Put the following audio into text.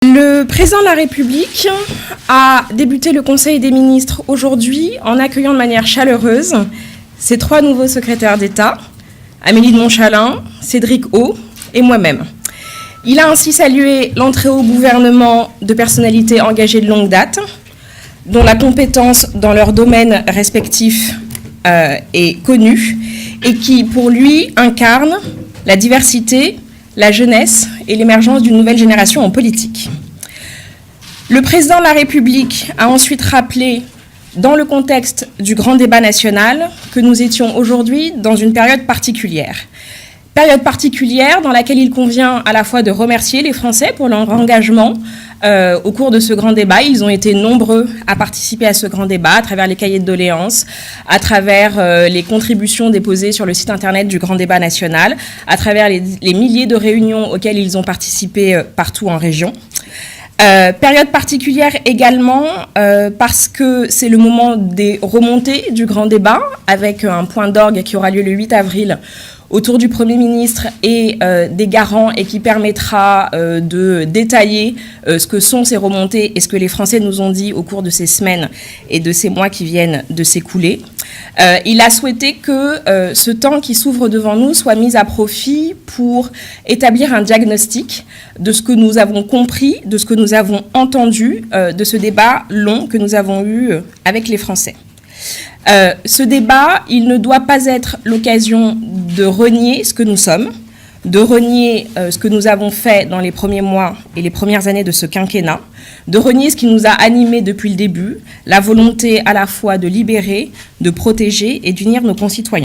Le président de la République a débuté le Conseil des ministres aujourd'hui en accueillant de manière chaleureuse ses 3 nouveaux secrétaires d'État, Amélie de Montchalin, Cédric O et moi-même. Il a ainsi salué l'entrée au gouvernement de personnalités engagées de longue date, dont la compétence dans leurs domaines respectifs est connue et qui, pour lui, incarnent la diversité, la jeunesse et l'émergence d'une nouvelle génération en politique. Le président de la République a ensuite rappelé, dans le contexte du grand débat national, que nous étions aujourd'hui dans une période particulière. Période particulière dans laquelle il convient à la fois de remercier les Français pour leur engagement au cours de ce grand débat. Ils ont été nombreux à participer à ce grand débat à travers les cahiers de doléances, à travers les contributions déposées sur le site internet du grand débat national, à travers les milliers de réunions auxquelles ils ont participé partout en région. Période particulière également parce que c'est le moment des remontées du grand débat avec un point d'orgue qui aura lieu le 8 avril autour du Premier ministre et des garants et qui permettra de détailler ce que sont ces remontées et ce que les Français nous ont dit au cours de ces semaines et de ces mois qui viennent de s'écouler. Il a souhaité que ce temps qui s'ouvre devant nous soit mis à profit pour établir un diagnostic de ce que nous avons compris, de ce que nous avons entendu de ce débat long que nous avons eu avec les Français. Ce débat, il ne doit pas être l'occasion de renier ce que nous sommes, de renier ce que nous avons fait dans les premiers mois et les premières années de ce quinquennat, de renier ce qui nous a animés depuis le début, la volonté à la fois de libérer, de protéger et d'unir nos concitoyens.